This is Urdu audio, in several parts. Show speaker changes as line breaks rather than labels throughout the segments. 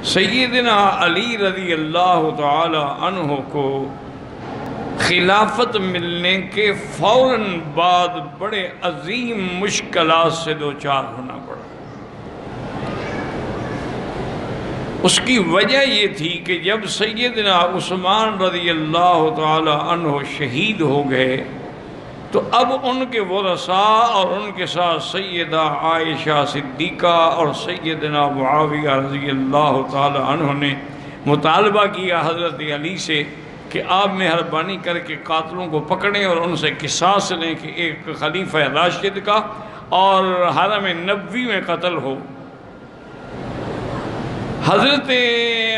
سیدنا علی رضی اللہ تعالی عنہ کو خلافت ملنے کے فوراً بعد بڑے عظیم مشکلات سے دوچار ہونا پڑا۔ اس کی وجہ یہ تھی کہ جب سیدنا عثمان رضی اللہ تعالی عنہ شہید ہو گئے تو اب ان کے ورثاء اور ان کے ساتھ سیدہ عائشہ صدیقہ اور سیدنا معاویہ رضی اللہ تعالی عنہ نے مطالبہ کیا حضرت علی سے کہ آپ مہربانی کر کے قاتلوں کو پکڑیں اور ان سے قصاص لیں کہ ایک خلیفہ راشد کا اور حرم نبوی میں قتل ہو۔ حضرت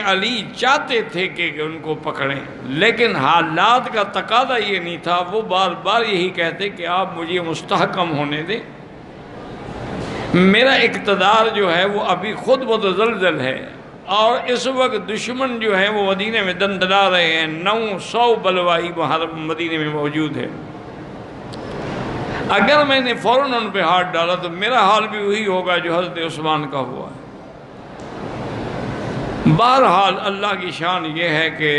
علی چاہتے تھے کہ ان کو پکڑیں، لیکن حالات کا تقاضا یہ نہیں تھا۔ وہ بار بار یہی کہتے کہ آپ مجھے مستحکم ہونے دیں، میرا اقتدار جو ہے وہ ابھی خود متزلزل ہے، اور اس وقت دشمن جو ہے وہ مدینہ میں دندلا رہے ہیں، 900 بلوائی مدینہ میں موجود ہے۔ اگر میں نے فوراً ان پہ ہاتھ ڈالا تو میرا حال بھی وہی ہوگا جو حضرت عثمان کا ہوا ہے۔ بہرحال اللہ کی شان یہ ہے کہ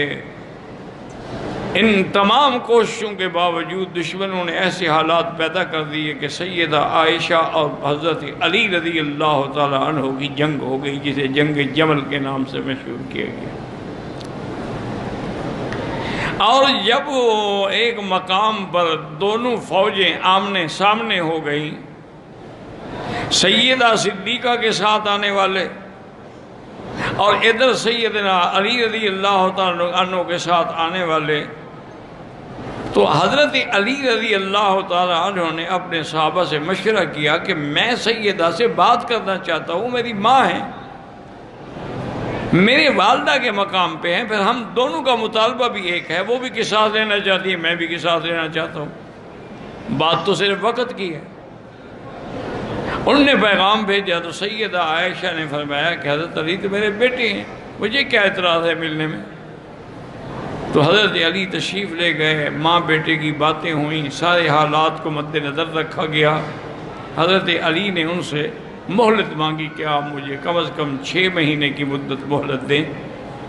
ان تمام کوششوں کے باوجود دشمنوں نے ایسے حالات پیدا کر دیے کہ سیدہ عائشہ اور حضرت علی رضی اللہ تعالی عنہ کی جنگ ہو گئی، جسے جنگ جمل کے نام سے مشہور کیا گیا۔ اور جب وہ ایک مقام پر دونوں فوجیں آمنے سامنے ہو گئیں، سیدہ صدیقہ کے ساتھ آنے والے اور ادھر سیدنا علی رضی اللہ تعالیٰ عنہ کے ساتھ آنے والے، تو حضرت علی رضی اللہ تعالیٰ عنہ نے اپنے صحابہ سے مشورہ کیا کہ میں سیدہ سے بات کرنا چاہتا ہوں، میری ماں ہے، میرے والدہ کے مقام پہ ہیں، پھر ہم دونوں کا مطالبہ بھی ایک ہے، وہ بھی قصاص لینا چاہتی ہے، میں بھی قصاص لینا چاہتا ہوں، بات تو صرف وقت کی ہے۔ انہوں نے پیغام بھیجا تو سیدہ عائشہ نے فرمایا کہ حضرت علی تو میرے بیٹے ہیں، مجھے کیا اعتراض ہے ملنے میں۔ تو حضرت علی تشریف لے گئے، ماں بیٹے کی باتیں ہوئیں، سارے حالات کو مد نظر رکھا گیا۔ حضرت علی نے ان سے مہلت مانگی کہ آپ مجھے کم از کم 6 مہینے کی مدت مہلت دیں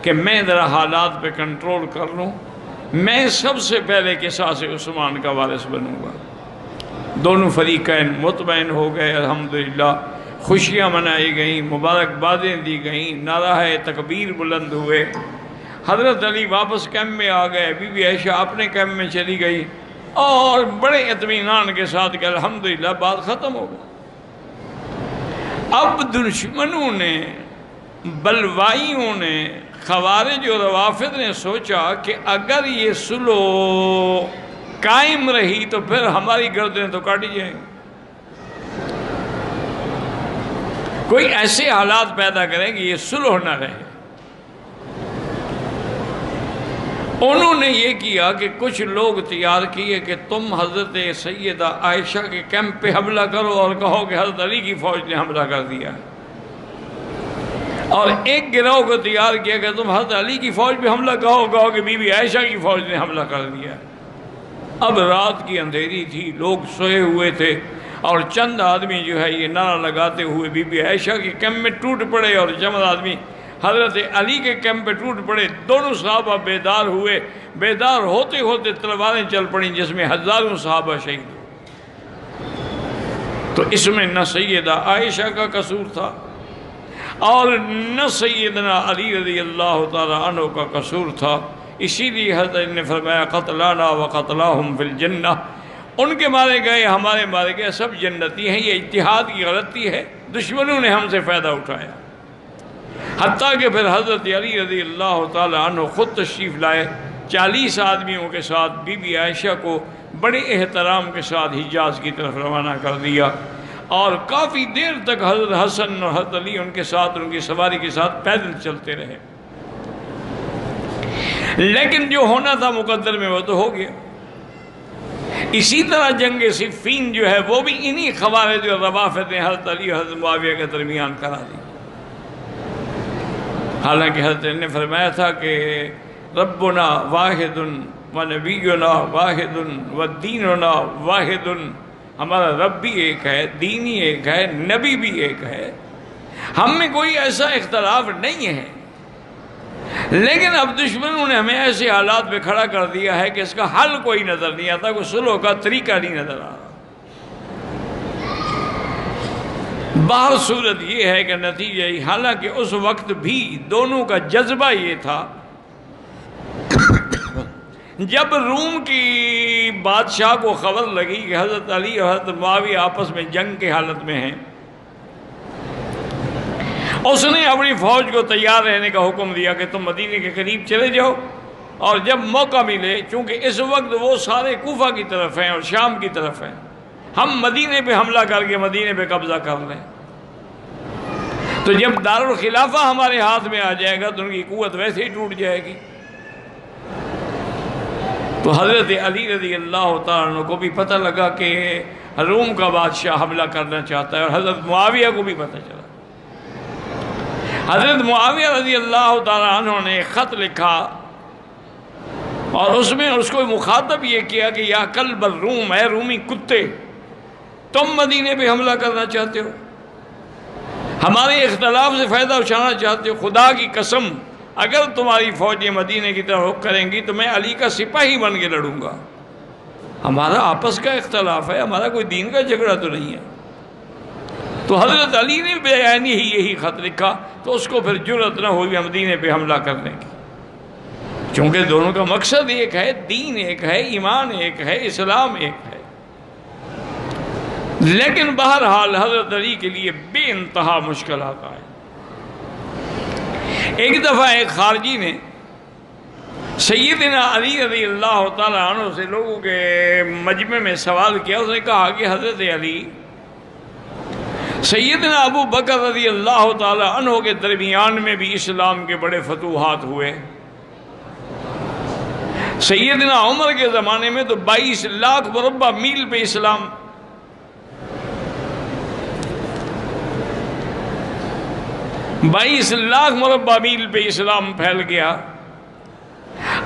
کہ میں ذرا حالات پہ کنٹرول کر لوں، میں سب سے پہلے قصاص عثمان کا وارث بنوں گا۔ دونوں فریقین مطمئن ہو گئے، الحمدللہ خوشیاں منائی گئیں، مبارکبادیں دی گئیں، نعرہ تکبیر بلند ہوئے۔ حضرت علی واپس کیمپ میں آ گئے، بی بی عائشہ اپنے کیمپ میں چلی گئی اور بڑے اطمینان کے ساتھ کہ الحمدللہ بات ختم ہو گئی۔ اب دشمنوں نے، بلوائیوں نے، خوارج اور روافض نے سوچا کہ اگر یہ صلح قائم رہی تو پھر ہماری گردنیں تو کاٹی جائیں گی، کوئی ایسے حالات پیدا کریں کہ یہ صلح نہ رہے۔ انہوں نے یہ کیا کہ کچھ لوگ تیار کیے کہ تم حضرت سیدہ عائشہ کے کیمپ پہ حملہ کرو اور کہو کہ حضرت علی کی فوج نے حملہ کر دیا، اور ایک گروہ کو تیار کیا کہ تم حضرت علی کی فوج پہ حملہ کہو کہ بی بی عائشہ کی فوج نے حملہ کر دیا۔ اب رات کی اندھیری تھی، لوگ سوئے ہوئے تھے، اور چند آدمی جو ہے یہ نعرہ لگاتے ہوئے بی بی عائشہ کے کیمپ میں ٹوٹ پڑے، اور چند آدمی حضرت علی کے کیمپ میں ٹوٹ پڑے۔ دونوں صحابہ بیدار ہوئے، بیدار ہوتے ہوتے تلواریں چل پڑیں جس میں ہزاروں صحابہ شہید ہوئے۔ تو اس میں نہ سیدہ عائشہ کا قصور تھا اور نہ سیدنا علی رضی اللہ تعالی عنہ کا قصور تھا۔ اسی لیے حضرت نے فرمایا قتلانا وقتلاہم فی الجنہ، ان کے مارے گئے ہمارے مارے گئے سب جنتی ہیں۔ یہ اجتہاد کی غلطی ہے، دشمنوں نے ہم سے فائدہ اٹھایا، حتیٰ کہ پھر حضرت علی رضی اللہ تعالی عنہ خود تشریف لائے 40 آدمیوں کے ساتھ، بی بی عائشہ کو بڑے احترام کے ساتھ حجاز کی طرف روانہ کر دیا، اور کافی دیر تک حضرت حسن اور حضرت علی ان کے ساتھ، ان کی سواری کے ساتھ پیدل چلتے رہے۔ لیکن جو ہونا تھا مقدر میں وہ تو ہو گیا۔ اسی طرح جنگ صفین جو ہے وہ بھی انہی خوارج اور روافض نے حضرت علی اور حضرت معاویہ کے درمیان کرا دی۔ حالانکہ حضرت نے فرمایا تھا کہ ربنا واحد و نبینا واحد و دیننا واحد، ہمارا رب بھی ایک ہے، دین ہی ایک ہے، نبی بھی ایک ہے، ہم میں کوئی ایسا اختلاف نہیں ہے لیکن اب دشمنوں نے ہمیں ایسے حالات پہ کھڑا کر دیا ہے کہ اس کا حل کوئی نظر نہیں آتا، کوئی صلح کا طریقہ نہیں نظر آ رہا۔ باہر صورت یہ ہے کہ نتیجہ ہی، حالانکہ اس وقت بھی دونوں کا جذبہ یہ تھا، جب روم کی بادشاہ کو خبر لگی کہ حضرت علی اور حضرت معاویہ آپس میں جنگ کی حالت میں ہیں، اس نے اپنی فوج کو تیار رہنے کا حکم دیا کہ تم مدینے کے قریب چلے جاؤ، اور جب موقع ملے، چونکہ اس وقت وہ سارے کوفہ کی طرف ہیں اور شام کی طرف ہیں، ہم مدینے پہ حملہ کر کے مدینے پہ قبضہ کر لیں، تو جب دارالخلافہ ہمارے ہاتھ میں آ جائے گا تو ان کی قوت ویسے ہی ٹوٹ جائے گی۔ تو حضرت علی رضی اللہ تعالیٰ عنہ کو بھی پتہ لگا کہ روم کا بادشاہ حملہ کرنا چاہتا ہے، اور حضرت معاویہ کو بھی پتہ چلا۔ حضرت معاویہ رضی اللہ تعالیٰ عنہ نے ایک خط لکھا، اور اس میں اس کو مخاطب یہ کیا کہ یا کلب الروم، اے رومی کتے، تم مدینے پہ حملہ کرنا چاہتے ہو، ہمارے اختلاف سے فائدہ اٹھانا چاہتے ہو، خدا کی قسم اگر تمہاری فوجیں مدینے کی طرف رخ کریں گی تو میں علی کا سپاہی بن کے لڑوں گا، ہمارا آپس کا اختلاف ہے، ہمارا کوئی دین کا جھگڑا تو نہیں ہے۔ تو حضرت علی نے بیانی ہی یہی خط لکھا، تو اس کو پھر جرأت نہ ہوئی مدینے پہ حملہ کرنے کی، چونکہ دونوں کا مقصد ایک ہے، دین ایک ہے، ایمان ایک ہے، اسلام ایک ہے۔ لیکن بہرحال حضرت علی کے لیے بے انتہا مشکلات آئے۔ ایک دفعہ ایک خارجی نے سیدنا علی رضی اللہ تعالیٰ عنہ سے لوگوں کے مجمع میں سوال کیا، اس نے کہا کہ حضرت علی، سیدنا ابو بکر رضی اللہ تعالیٰ عنہ کے درمیان میں بھی اسلام کے بڑے فتوحات ہوئے، سیدنا عمر کے زمانے میں تو 22 لاکھ مربع میل پہ اسلام، 22 لاکھ مربع میل پہ اسلام پھیل گیا،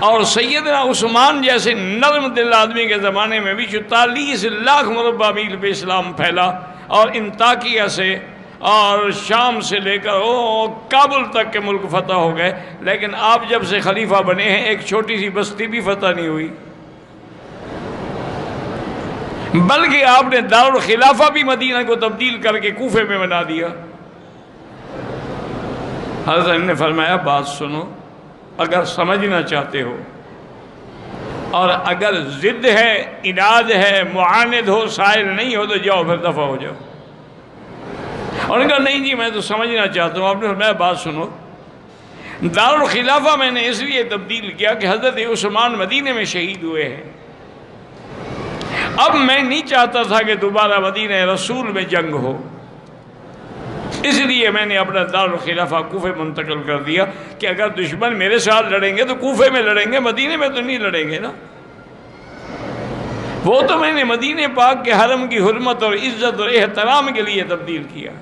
اور سیدنا عثمان جیسے نرم دل آدمی کے زمانے میں بھی 44 لاکھ مربع میل پہ اسلام پھیلا، اور انطاکیہ سے اور شام سے لے کر کابل تک کے ملک فتح ہو گئے، لیکن آپ جب سے خلیفہ بنے ہیں ایک چھوٹی سی بستی بھی فتح نہیں ہوئی، بلکہ آپ نے دارالخلافہ بھی مدینہ کو تبدیل کر کے کوفے میں بنا دیا۔ حضرت نے فرمایا بات سنو، اگر سمجھنا چاہتے ہو اور اگر ضد ہے، اناد ہے، معاند ہو، سائل نہیں ہو تو جاؤ، پھر دفع ہو جاؤ۔ اور نے کہا نہیں جی میں تو سمجھنا چاہتا ہوں۔ آپ نے فرمایا بات سنو، دارالخلافہ میں نے اس لیے تبدیل کیا کہ حضرت عثمان مدینے میں شہید ہوئے ہیں، اب میں نہیں چاہتا تھا کہ دوبارہ مدینہ رسول میں جنگ ہو، اس لیے میں نے اپنا دارالخلافہ کوفے منتقل کر دیا کہ اگر دشمن میرے ساتھ لڑیں گے تو کوفے میں لڑیں گے، مدینے میں تو نہیں لڑیں گے نا۔ وہ تو میں نے مدینہ پاک کے حرم کی حرمت اور عزت اور احترام کے لیے تبدیل کیا۔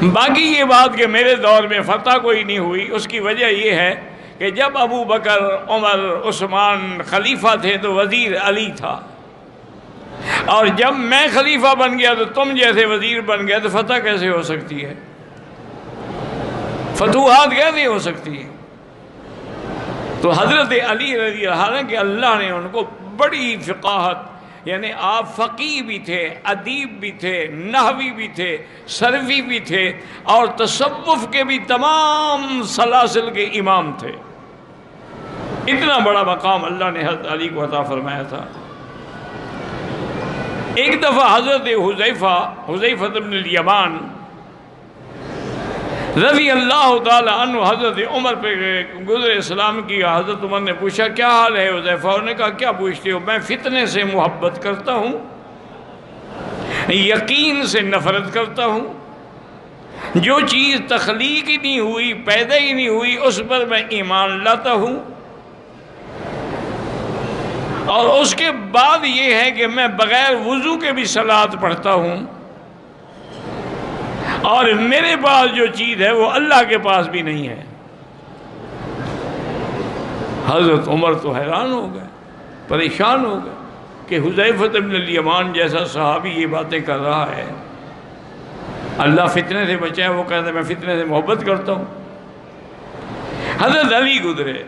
باقی یہ بات کہ میرے دور میں فتح کوئی نہیں ہوئی، اس کی وجہ یہ ہے کہ جب ابو بکر، عمر، عثمان خلیفہ تھے تو وزیر علی تھا، اور جب میں خلیفہ بن گیا تو تم جیسے وزیر بن گئے، تو فتح کیسے ہو سکتی ہے، فتوحات کیسے ہو سکتی ہے؟ تو حضرت علی رضی اللہ عنہ کہ اللہ نے ان کو بڑی فقاہت، یعنی آپ فقیہ بھی تھے، ادیب بھی تھے، نحوی بھی تھے، صرفی بھی تھے، اور تصوف کے بھی تمام سلاسل کے امام تھے۔ اتنا بڑا مقام اللہ نے حضرت علی کو عطا فرمایا تھا۔ ایک دفعہ حضرت حذیفہ بن الیمان رضی اللہ تعالی عنہ حضرت عمر پہ گزرے، سلام کیا، حضرت عمر نے پوچھا کیا حال ہے حذیفہ؟ انہوں نے کہا کیا پوچھتے ہو؟ میں فتنے سے محبت کرتا ہوں، یقین سے نفرت کرتا ہوں، جو چیز تخلیق ہی نہیں ہوئی، پیدا ہی نہیں ہوئی، اس پر میں ایمان لاتا ہوں، اور اس کے بعد یہ ہے کہ میں بغیر وضو کے بھی صلاۃ پڑھتا ہوں، اور میرے پاس جو چیز ہے وہ اللہ کے پاس بھی نہیں ہے۔ حضرت عمر تو حیران ہو گئے، پریشان ہو گئے کہ حذیفہ بن الیمان جیسا صحابی یہ باتیں کر رہا ہے، اللہ فتنے سے بچائے، وہ کہتا ہے میں فتنے سے محبت کرتا ہوں۔ حضرت علی گزرے،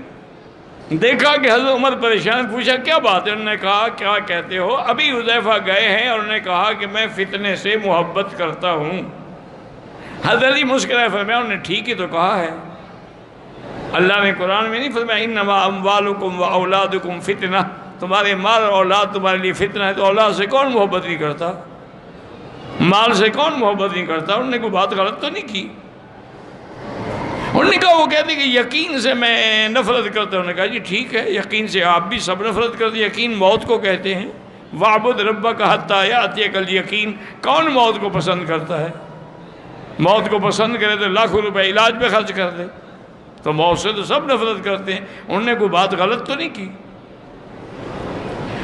دیکھا کہ حضرت عمر پریشان، پوچھا کیا بات ہے؟ انہوں نے کہا کیا کہتے ہو؟ ابھی حذیفہ گئے ہیں اور انہوں نے کہا کہ میں فتنے سے محبت کرتا ہوں۔ حضرت علی مسکرائے، فرمایا انہوں نے ٹھیک ہی تو کہا ہے، اللہ نے قرآن میں نہیں فرمایا انما اموالکم و اولادکم فتنہ، تمہارے مال اور اولاد تمہارے لیے فتنہ ہے؟ تو اولاد سے کون محبت نہیں کرتا، مال سے کون محبت نہیں کرتا؟ انہوں نے کوئی بات غلط تو نہیں کی۔ انہوں نے کہا وہ کہتے کہ یقین سے میں نفرت کرتا ہوں۔ انہوں نے کہا جی ٹھیک ہے، یقین سے آپ بھی سب نفرت کرتے ہیں، یقین موت کو کہتے ہیں، وَاعْبُدْ رَبَّكَ حَتَّىٰ يَأْتِيَكَ الْيَقِينُ۔ کون موت کو پسند کرتا ہے؟ موت کو پسند کرے تو لاکھوں روپے علاج پہ خرچ کر دے، تو موت سے تو سب نفرت کرتے ہیں۔ انہوں نے کوئی بات غلط تو نہیں کی۔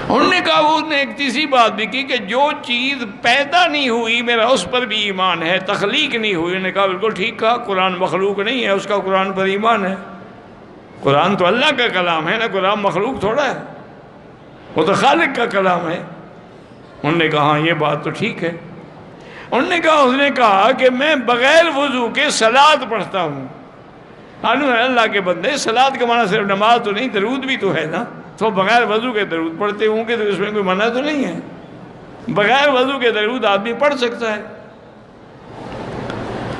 انہوں نے کہا وہ نے ایک تیسری بات بھی کی کہ جو چیز پیدا نہیں ہوئی میرا اس پر بھی ایمان ہے، تخلیق نہیں ہوئی۔ انہوں نے کہا بالکل ٹھیک کہا، قرآن مخلوق نہیں ہے، اس کا قرآن پر ایمان ہے۔ قرآن تو اللہ کا کلام ہے نا، قرآن مخلوق تھوڑا ہے، وہ تو خالق کا کلام ہے۔ انہوں نے کہا ہاں یہ بات تو ٹھیک ہے۔ انہوں نے کہا اس نے کہا کہ میں بغیر وضو کے صلاۃ پڑھتا ہوں۔ اللہ کے بندے، صلاۃ کا معنی صرف نماز تو نہیں، درود بھی تو ہے نا، تو بغیر وضو کے درود پڑھتے ہوں گے تو اس میں کوئی منع تو نہیں ہے، بغیر وضو کے درود آدمی پڑھ سکتا ہے۔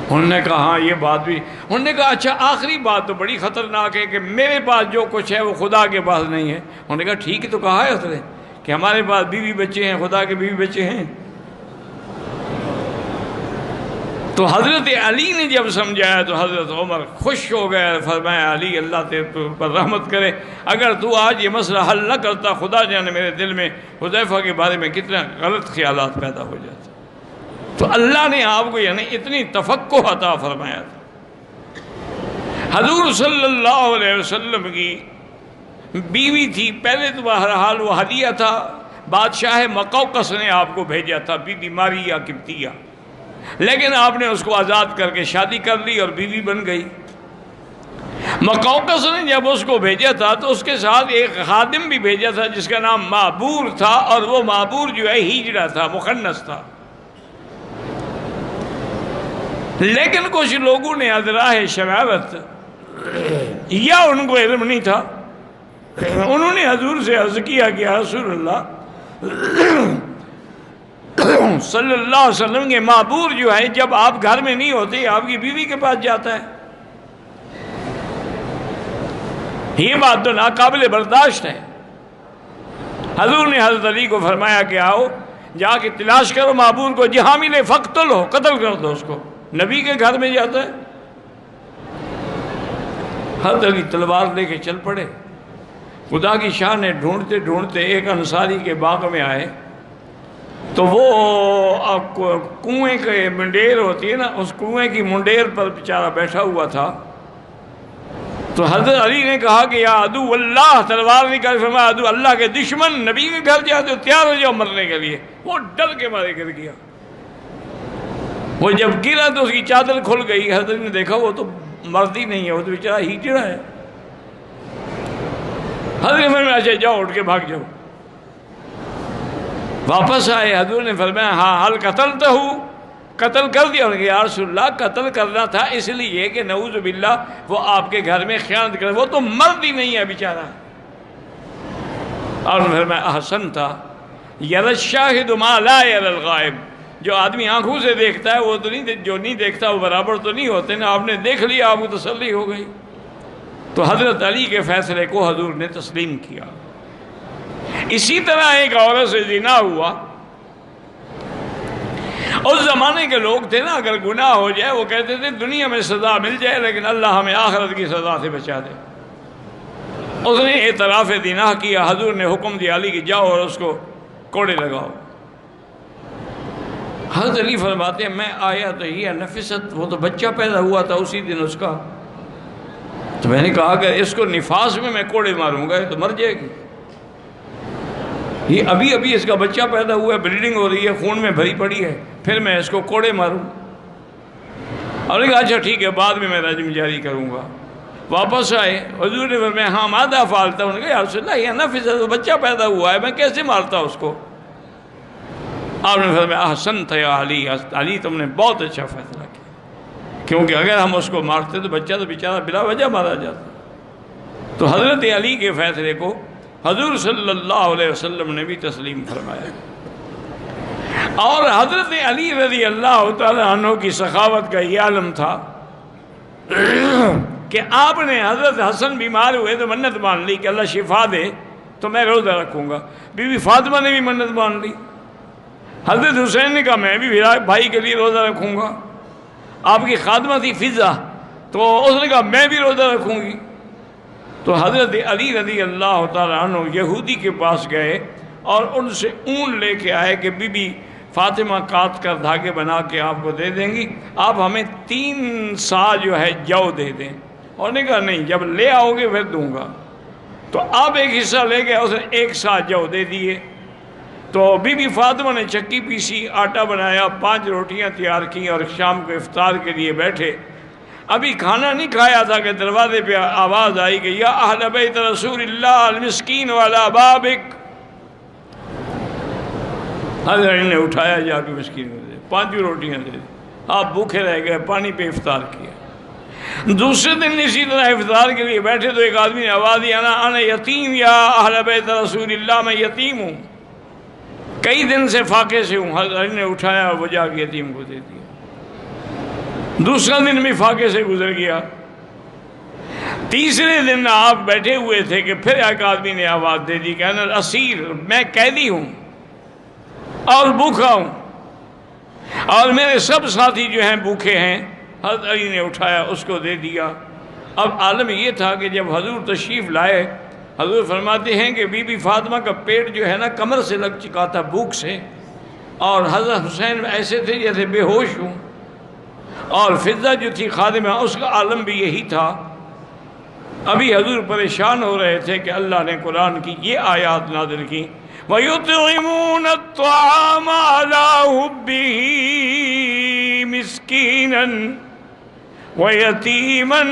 انہوں نے کہا ہاں یہ بات بھی۔ انہوں نے کہا اچھا آخری بات تو بڑی خطرناک ہے کہ میرے پاس جو کچھ ہے وہ خدا کے پاس نہیں ہے۔ انہوں نے کہا ٹھیک ہے تو کہا ہے اس نے کہ ہمارے پاس بیوی بچے ہیں، خدا کے بیوی بچے ہیں۔ تو حضرت علی نے جب سمجھایا تو حضرت عمر خوش ہو گئے، فرمایا علی اللہ تیرے پر رحمت کرے، اگر تو آج یہ مسئلہ حل نہ کرتا خدا جانے میرے دل میں حذیفہ کے بارے میں کتنے غلط خیالات پیدا ہو جاتے۔ تو اللہ نے آپ کو یعنی اتنی تفقہ عطا فرمایا تھا۔ حضور صلی اللہ علیہ وسلم کی بیوی تھی، پہلے تو بہرحال وہ ہدیہ تھا، بادشاہ مقوقس نے آپ کو بھیجا تھا، بی بی ماریہ قبطیہ، لیکن آپ نے اس کو آزاد کر کے شادی کر لی اور بیوی بن گئی۔ مقوقس نے جب اس کو بھیجا تھا تو اس کے ساتھ ایک خادم بھی بھیجا تھا جس کا نام معبور تھا، اور وہ معبور جو ہے ہجڑا تھا، مخنث تھا۔ لیکن کچھ لوگوں نے ازراہ شرارت یا ان کو علم نہیں تھا، انہوں نے حضور سے عرض کیا کہ یا رسول اللہ صلی اللہ علیہ وسلم کے معبور جو ہے جب آپ گھر میں نہیں ہوتے آپ کی بیوی کے پاس جاتا ہے، یہ بات تو ناقابل برداشت ہے۔ حضور نے حضرت علی کو فرمایا کہ آؤ جا کے تلاش کرو معبور کو، جہاں ملے فقتلو، قتل کر دو اس کو، نبی کے گھر میں جاتا ہے۔ حضرت علی تلوار لے کے چل پڑے۔ خدا کی شان نے ڈھونڈتے ڈھونڈتے ایک انصاری کے باغ میں آئے تو وہ کنویں کے منڈیر ہوتی ہے نا، اس کنویں کی منڈیر پر بیچارہ بیٹھا ہوا تھا۔ تو حضرت علی نے کہا کہ یا عدو اللہ، تلوار نکال، فرمایا عدو اللہ کے دشمن، نبی کے گھر جاتے ہو، تیار ہو جاؤ مرنے کے لیے۔ وہ ڈر کے مارے گر گیا۔ وہ جب گرا تو اس کی چادر کھل گئی، حضرت نے دیکھا وہ تو مرد ہی نہیں ہے، وہ تو بیچارہ ہجڑا ہے۔ حضرت نے فرمایا اچھا جاؤ اٹھ کے بھاگ جاؤ۔ واپس آئے، حضور نے فرمایا ہاں حل قتلتہ، قتل کر دیا؟ انہوں نے کہا یا رسول اللہ قتل کرنا تھا اس لیے کہ نعوذ باللہ وہ آپ کے گھر میں خیانت کرے، وہ تو مرد ہی نہیں ہے بیچارہ۔ اور انہوں نے فرمایا احسنت، یری الشاہد ما لا یری الغائب، جو آدمی آنکھوں سے دیکھتا ہے وہ تو نہیں، جو نہیں دیکھتا وہ برابر تو نہیں ہوتے نا، آپ نے دیکھ لیا آپ کو تسلی ہو گئی۔ تو حضرت علی کے فیصلے کو حضور نے تسلیم کیا۔ اسی طرح ایک عورت سے زنا ہوا۔ اس زمانے کے لوگ تھے نا، اگر گناہ ہو جائے وہ کہتے تھے دنیا میں سزا مل جائے لیکن اللہ ہمیں آخرت کی سزا سے بچا دے۔ اس نے اعتراف زنا کیا، حضور نے حکم دیا علی کہ جاؤ اور اس کو کوڑے لگاؤ۔ حضرت علی فرماتے ہیں میں آیا تو یہ نفست، وہ تو بچہ پیدا ہوا تھا اسی دن اس کا، تو میں نے کہا کہ اس کو نفاس میں میں کوڑے ماروں گا تو مر جائے گی، یہ ابھی ابھی اس کا بچہ پیدا ہوا ہے، بلیڈنگ ہو رہی ہے، خون میں بھری پڑی ہے، پھر میں اس کو کوڑے ماروں؟ اور نے کہا اچھا ٹھیک ہے بعد میں رجم جاری کروں گا۔ واپس آئے، حضور نے فرمایا ہاں ماذا فعلت؟ انہوں نے کہا یا رسول اللہ یہ نفس، بچہ پیدا ہوا ہے، میں کیسے مارتا اس کو؟ آپ نے فرمایا احسنت یا علی، علی تم نے بہت اچھا فیصلہ کیا، کیونکہ اگر ہم اس کو مارتے تو بچہ تو بیچارہ بلا وجہ مارا جاتا۔ تو حضرت علی کے فیصلے کو حضور صلی اللہ علیہ وسلم نے بھی تسلیم فرمایا. اور حضرت علی رضی اللہ تعالیٰ عنہ کی سخاوت کا یہ عالم تھا کہ آپ نے حضرت حسن بیمار ہوئے تو منت مان لی کہ اللہ شفا دے تو میں روزہ رکھوں گا. بی بی فاطمہ نے بھی منت مان لی. حضرت حسین نے کہا میں بھی بھائی کے لیے روزہ رکھوں گا. آپ کی خادمہ تھی فضہ تو اس نے کہا میں بھی روزہ رکھوں گی. تو حضرت علی رضی اللہ تعالیٰ عنہ یہودی کے پاس گئے اور ان سے اون لے کے آئے کہ بی بی فاطمہ کاٹ کر دھاگے بنا کے آپ کو دے دیں گی, آپ ہمیں 3 سا جو ہے جو دے دیں. اور نے کہا نہیں, جب لے آؤ گے پھر دوں گا. تو آپ ایک حصہ لے گئے, اس نے 1 سا جو دے دیے. تو بی بی فاطمہ نے چکی پیسی, آٹا بنایا, 5 روٹیاں تیار کی اور شام کو افطار کے لیے بیٹھے. ابھی کھانا نہیں کھایا تھا کہ دروازے پہ آواز آئی کہ یا اہل بیت رسول اللہ المسکین والا بابک. حضرت نے اٹھایا جا کے مسکین کو دے, 5 روٹیاں دے دی. آپ بھوکے رہ گئے, پانی پہ افطار کیا. دوسرے دن اسی طرح افطار کے لیے بیٹھے تو ایک آدمی نے آواز دی انا یتیم یا اہل بیت رسول اللہ, میں یتیم ہوں, کئی دن سے فاقے سے ہوں. حضرت نے اٹھایا وہ جا کے یتیم کو دے دیا. دوسرا دن بھی فاقے سے گزر گیا. تیسرے دن آپ بیٹھے ہوئے تھے کہ پھر ایک آدمی نے آواز دے دی کہ انا اسیر, میں قیدی ہوں اور بھوکا ہوں اور میرے سب ساتھی جو ہیں بھوکے ہیں. حضرت علی نے اٹھایا اس کو دے دیا. اب عالم یہ تھا کہ جب حضور تشریف لائے, حضور فرماتے ہیں کہ بی بی فاطمہ کا پیٹ جو ہے نا کمر سے لگ چکا تھا بھوک سے, اور حضرت حسین ایسے تھے جیسے بے ہوش ہوں, اور فضہ جو تھی خادمہ اس کا عالم بھی یہی تھا. ابھی حضور پریشان ہو رہے تھے کہ اللہ نے قرآن کی یہ آیات نازل کی وَيُطْعِمُونَ الطَّعَامَ عَلَىٰ حُبِّهِ مِسْكِينًا وَيَتِيمًا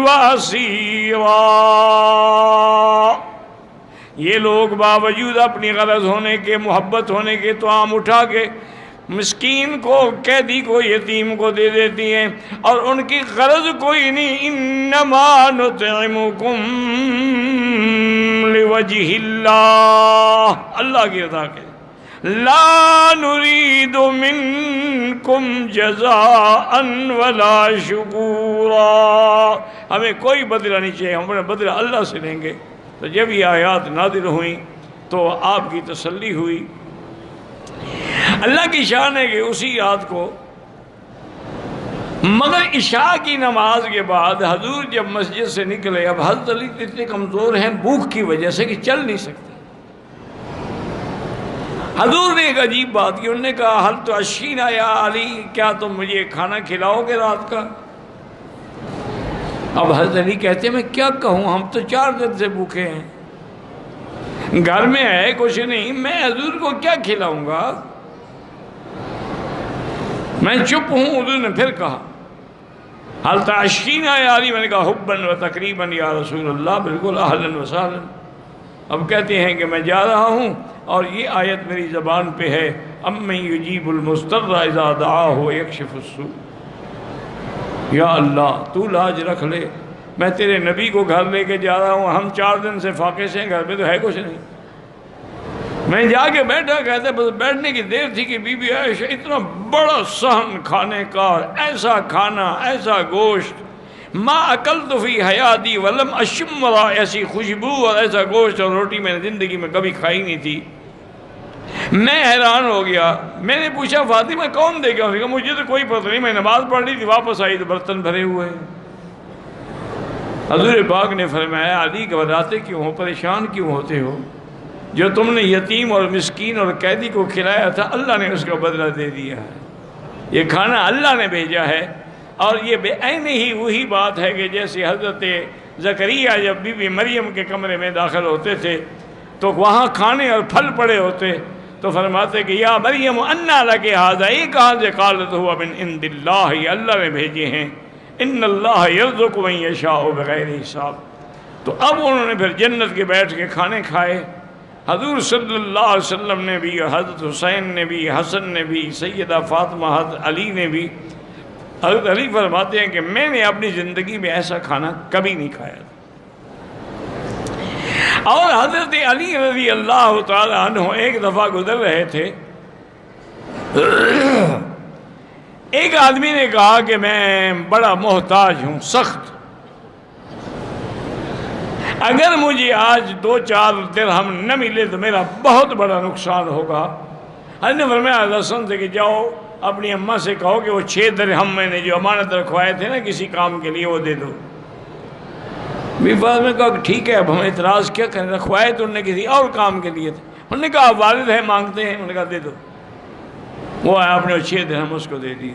وَأَسِيرًا. یہ لوگ باوجود اپنی غرض ہونے کے, محبت ہونے کے, طعام اٹھا کے مسکین کو, قیدی کو, یتیم کو دے دیتی ہیں, اور ان کی غرض کوئی نہیں. انما نطعمکم لوجہ اللہ, اللہ کی رضا کے, لا نرید منکم جزاء ولا شکورا, ہمیں کوئی بدلہ نہیں چاہیے, ہم بدلہ اللہ سے لیں گے. تو جب یہ آیات نازل ہوئیں تو آپ کی تسلی ہوئی. اللہ کی شان ہے کہ اسی رات کو, مگر عشاء کی نماز کے بعد حضور جب مسجد سے نکلے, اب حضرت علی اتنے کمزور ہیں بھوک کی وجہ سے کہ چل نہیں سکتے. حضور نے ایک عجیب بات کی, انہوں نے کہا حل تعشینا یا علی, کیا تم مجھے کھانا کھلاؤ گے رات کا؟ اب حضرت علی کہتے ہیں میں کیا کہوں, ہم تو 4 دن سے بھوکے ہیں, گھر میں ہے کچھ نہیں, میں حضور کو کیا کھلاؤں گا؟ میں چپ ہوں. حضور نے پھر کہا حل تعشینا یا علی, میں نے کہا حباً و تقریباً یا رسول اللہ, بالکل اہلاً و سہلاً. اب کہتے ہیں کہ میں جا رہا ہوں اور یہ آیت میری زبان پہ ہے, امن یجیب المضطر اذا دعاہ یکشف السوء. یا اللہ تو لاج رکھ لے, میں تیرے نبی کو گھر لے کے جا رہا ہوں, ہم 4 دن سے فاقے سے ہیں, گھر میں تو ہے کچھ نہیں. میں جا کے بیٹھا, کہتے بس بیٹھنے کی دیر تھی کہ بی بی عائشہ اتنا بڑا صحن کھانے کا, ایسا کھانا, ایسا گوشت, ما اکلت فی حیاتی ولم اشم, ایسی خوشبو اور ایسا گوشت اور روٹی میں نے زندگی میں کبھی کھائی نہیں تھی. میں حیران ہو گیا. میں نے پوچھا فاطمہ کون دے گا؟ انہوں نے کہا مجھے تو کوئی پتہ نہیں, میں نماز پڑھ رہی تھی, واپس آئی تو برتن بھرے ہوئے. حضور پاک نے فرمایا علی گھبراتے کیوں ہو, پریشان کیوں ہوتے ہو؟ جو تم نے یتیم اور مسکین اور قیدی کو کھلایا تھا اللہ نے اس کا بدلہ دے دیا ہے. یہ کھانا اللہ نے بھیجا ہے. اور یہ بے عین ہی وہی بات ہے کہ جیسے حضرت زکریا جب بی بی مریم کے کمرے میں داخل ہوتے تھے تو وہاں کھانے اور پھل پڑے ہوتے تو فرماتے کہ یا مریم انا لک ھذا, یہ کہاں سے؟ قالت ہوا من عند اللہ, اللہ نے بھیجے ہیں. ان اللہ یرزق من یشاء بغیر حساب. تو اب انہوں نے پھر جنت کے بیٹھ کے کھانے کھائے. حضور صلی اللہ علیہ وسلم نے بھی, حضرت حسین نے بھی, حسن نے بھی, سیدہ فاطمہ, حضرت علی نے بھی. حضرت علی فرماتے ہیں کہ میں نے اپنی زندگی میں ایسا کھانا کبھی نہیں کھایا. اور حضرت علی رضی اللہ تعالی عنہ ایک دفعہ گزر رہے تھے، ایک آدمی نے کہا کہ میں بڑا محتاج ہوں، سخت، اگر مجھے آج 2-4 درہم نہ ملے تو میرا بہت بڑا نقصان ہوگا۔ حضرت نے فرمایا حسن سے کہ جاؤ اپنی اماں سے کہو کہ وہ 6 درہم میں نے جو امانت رکھوائے تھے نا کسی کام کے لیے وہ دے دو۔ بعد میں کہا کہ ٹھیک ہے، اب ہم اعتراض کیا کریں، رکھوائے تو انہوں نے کسی اور کام کے لیے تھے۔ انہوں نے کہا والد ہے مانگتے ہیں، انہوں نے کہا دے دو۔ وہ آیا، آپ نے 6 درہم اس کو دے دیے،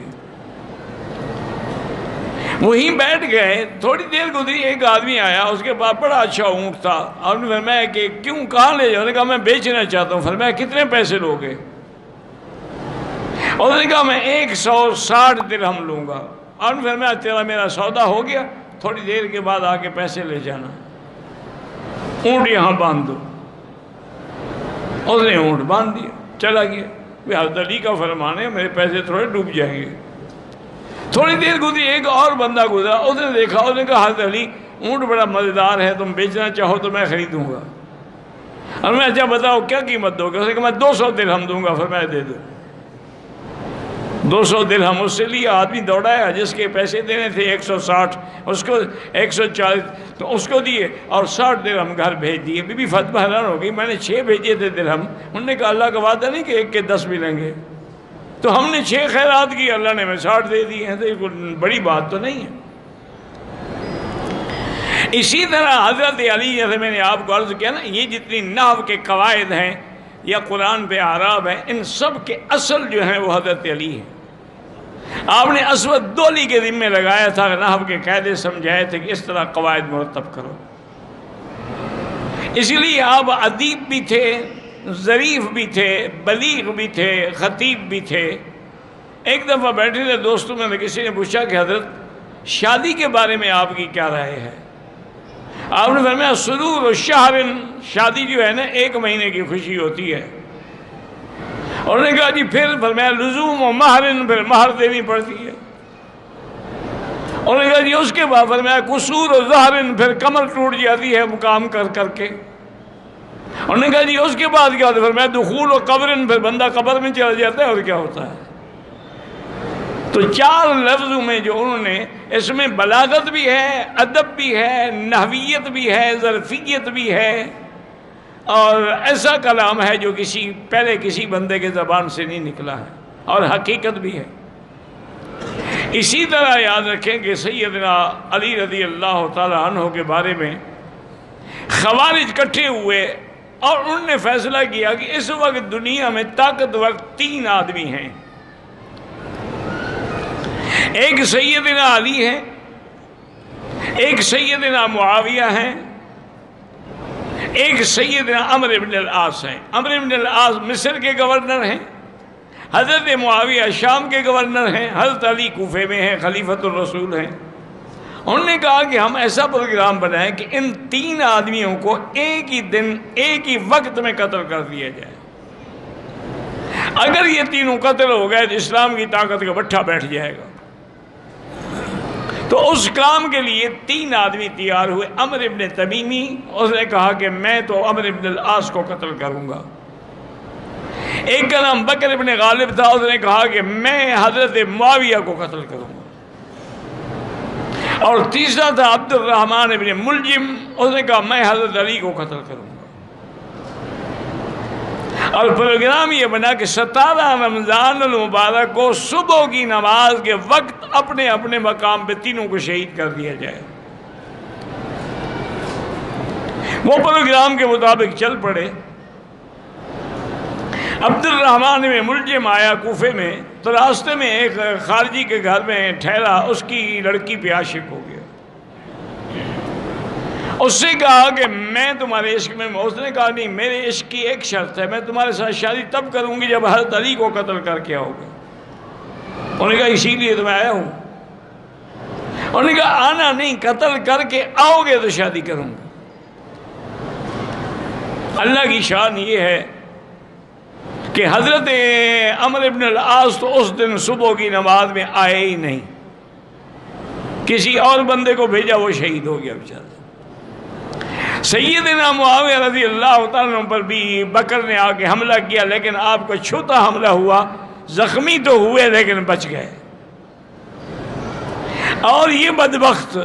وہیں بیٹھ گئے۔ تھوڑی دیر گزری، ایک آدمی آیا، اس کے پاس بڑا اچھا اونٹ تھا، اور انہوں نے فرمایا کہ کیوں، کہاں لے جاؤ؟ نے کہا میں بیچنا چاہتا ہوں۔ فرمایا کتنے پیسے لوگے؟ اور نے کہا میں 160 درہم لوں گا۔ اور فرمایا تیرا میرا سودا ہو گیا، تھوڑی دیر کے بعد آ کے پیسے لے جانا، اونٹ یہاں باندھ دو۔ اس نے اونٹ باندھ دیا، چلا گیا۔ حضرت علی کا فرمان ہے میرے پیسے تھوڑے ڈوب جائیں گے۔ تھوڑی دیر گزری، ایک اور بندہ گزرا، اس نے دیکھا، اس نے کہا حضرت علی اونٹ بڑا مزیدار ہے، تم بیچنا چاہو تو میں خریدوں گا۔ اور میں اچھا بتاؤ کیا قیمت دو گے؟ اس نے کہا میں 200 درہم دوں گا۔ فرمایا دے دو۔ 200 درہم اس سے لیا، آدمی دوڑایا، جس کے پیسے دینے تھے 160، اس کو 140 تو اس کو دیے، اور 60 درہم گھر بھیج دیے۔ بی بی فاطمہ حیران ہو گئی، میں نے 6 بھیجے تھے درہم۔ انہوں نے کہا اللہ کا وعدہ نہیں کہ 1 کے 10 ملیں گے، تو ہم نے 6 خیرات کی، اللہ نے ہمیں 60 دے دیے ہیں، تو یہ کوئی بڑی بات تو نہیں ہے۔ اسی طرح حضرت علی، جیسے میں نے آپ کو عرض کیا نا، یہ جتنی نحو کے قواعد ہیں یا قرآن پہ اعراب ہیں، ان سب کے اصل جو ہیں وہ حضرت علی ہیں۔ آپ نے اسود دولی کے ذمہ لگایا تھا، نحو کے قاعدے سمجھائے تھے کہ اس طرح قواعد مرتب کرو۔ اس لیے آپ ادیب بھی تھے، ظریف بھی تھے، بلیغ بھی تھے، خطیب بھی تھے۔ ایک دفعہ بیٹھے تھے دوستوں میں، کسی نے پوچھا کہ حضرت شادی کے بارے میں آپ کی کیا رائے ہے؟ آپ نے فرمایا سرور و شہر، شادی جو ہے نا 1 مہینے کی خوشی ہوتی ہے۔ اور انہوں نے کہا جی پھر؟ فرمایا لزوم و مہر، پھر مہر دینی پڑتی ہے۔ اور انہوں نے کہا جی اس کے بعد؟ فرمایا قصور و ظہر، پھر کمر ٹوٹ جاتی ہے مقام کر کر کے۔ انہوں نے کہا جی اس کے بعد کیا؟ فرمایا دخول و قبر، پھر بندہ قبر میں چلا جاتا ہے، اور کیا ہوتا ہے؟ تو 4 لفظوں میں جو انہوں نے، اس میں بلاغت بھی ہے، ادب بھی ہے، نحویت بھی ہے، ظرفیت بھی ہے، اور ایسا کلام ہے جو پہلے کسی بندے کے زبان سے نہیں نکلا ہے، اور حقیقت بھی ہے۔ اسی طرح یاد رکھیں کہ سیدنا علی رضی اللہ تعالی عنہ کے بارے میں خوارج کٹھے ہوئے، اور انہوں نے فیصلہ کیا کہ اس وقت دنیا میں طاقتور 3 آدمی ہیں، ایک سیدنا علی ہیں، ایک سیدنا معاویہ ہیں، ایک سیدنا عمرو بن العاص ہیں۔ عمرو بن العاص مصر کے گورنر ہیں، حضرت معاویہ شام کے گورنر ہیں، حضرت علی کوفے میں ہیں، خلیفۃ الرسول ہیں۔ انہوں نے کہا کہ ہم ایسا پروگرام بنائیں کہ ان 3 آدمیوں کو ایک ہی دن ایک ہی وقت میں قتل کر دیا جائے۔ اگر یہ تینوں قتل ہو گئے تو اسلام کی طاقت کا بٹھا بیٹھ جائے گا۔ تو اس کام کے لیے 3 آدمی تیار ہوئے۔ عمرو بن تمیمی، اس نے کہا کہ میں تو عمرو بن العاص کو قتل کروں گا۔ ایک کا نام بکر بن غالب تھا، اس نے کہا کہ میں حضرت معاویہ کو قتل کروں گا۔ اور تیسرا تھا عبد الرحمن بن ملجم، اس نے کہا میں حضرت علی کو قتل کروں گا۔ اور پروگرام یہ بنا کہ 17 رمضان المبارک کو صبح کی نماز کے وقت اپنے اپنے مقام پہ تینوں کو شہید کر دیا جائے۔ وہ پروگرام کے مطابق چل پڑے۔ عبد الرحمن میں ملجم آیا کوفے میں، تو راستے میں ایک خارجی کے گھر میں ٹھہرا، اس کی لڑکی پہ عاشق ہو گیا۔ اس سے کہا کہ میں تمہارے عشق میں، اس نے کہا نہیں، میرے عشق کی ایک شرط ہے، میں تمہارے ساتھ شادی تب کروں گی جب حضرت علی کو قتل کر کے آؤ گے۔ انہوں نے کہا اسی لیے تو میں آیا ہوں۔ انہوں نے کہا آنا نہیں، قتل کر کے آؤ گے تو شادی کروں گا۔ اللہ کی شان یہ ہے کہ حضرت عمرو بن العاص تو اس دن صبح کی نماز میں آئے ہی نہیں، کسی اور بندے کو بھیجا، وہ شہید ہو گیا بیچارہ۔ سیدنا معاویہ رضی اللہ تعالیٰ عنہ پر بھی بکر نے آ کے حملہ کیا، لیکن آپ کو چھوٹا حملہ ہوا، زخمی تو ہوئے لیکن بچ گئے۔ اور یہ بدبخت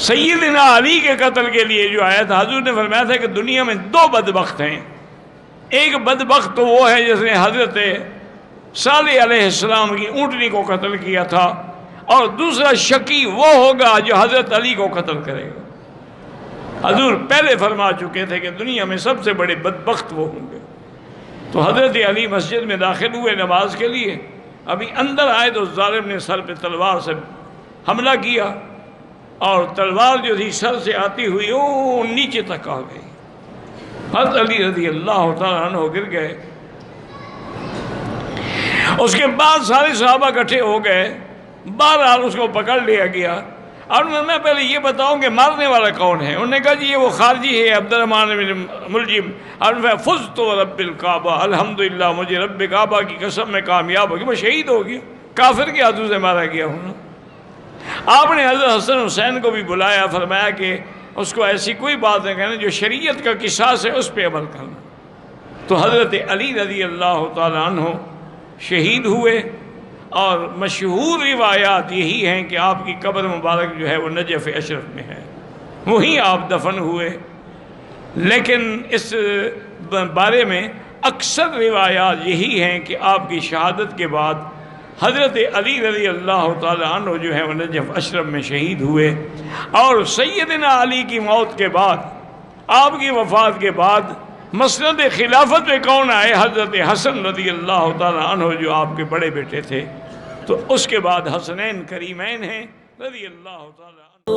سیدنا علی کے قتل کے لیے جو آیا تھا، حضور نے فرمایا تھا کہ دنیا میں دو بدبخت ہیں، ایک بدبخت تو وہ ہے جس نے حضرت صالح علیہ السلام کی اونٹنی کو قتل کیا تھا، اور دوسرا شقی وہ ہوگا جو حضرت علی کو قتل کرے گا۔ حضور پہلے فرما چکے تھے کہ دنیا میں سب سے بڑے بدبخت وہ ہوں گے۔ تو حضرت علی مسجد میں داخل ہوئے نماز کے لیے، ابھی اندر آئے تو ظالم نے سر پہ تلوار سے حملہ کیا، اور تلوار جو تھی سر سے آتی ہوئی او نیچے تک آ گئی۔ حضرت علی رضی اللہ تعالیٰ عنہ گر گئے۔ اس کے بعد سارے صحابہ اکٹھے ہو گئے، بہرحال اس کو پکڑ لیا گیا، اور میں پہلے یہ بتاؤں کہ مارنے والا کون ہے؟ انہوں نے کہا جی یہ وہ خارجی ہے عبد الرحمن بن ملجم، اور میں فزت رب الکعبہ، الحمدللہ مجھے رب کعبہ کی قسم میں کامیاب ہو گیا، میں شہید ہو گیا، کافر کے ہاتھوں سے مارا گیا ہوں۔ آپ نے حضرت حسن حسین کو بھی بلایا، فرمایا کہ اس کو ایسی کوئی بات نہیں کہنا، جو شریعت کا قصاص ہے اس پہ عمل کرنا۔ تو حضرت علی رضی اللہ تعالیٰ عنہ شہید ہوئے، اور مشہور روایات یہی ہیں کہ آپ کی قبر مبارک جو ہے وہ نجف اشرف میں ہے، وہیں آپ دفن ہوئے۔ لیکن اس بارے میں اکثر روایات یہی ہیں کہ آپ کی شہادت کے بعد حضرت علی رضی اللہ تعالیٰ عنہ جو ہے وہ نجف اشرف میں شہید ہوئے، اور سیدنا علی کی موت کے بعد، آپ کی وفات کے بعد مسند خلافت میں کون آئے؟ حضرت حسن رضی اللہ تعالیٰ عنہ جو آپ کے بڑے بیٹے تھے۔ تو اس کے بعد حسنین کریمین ہیں رضی اللہ تعالیٰ عنہ۔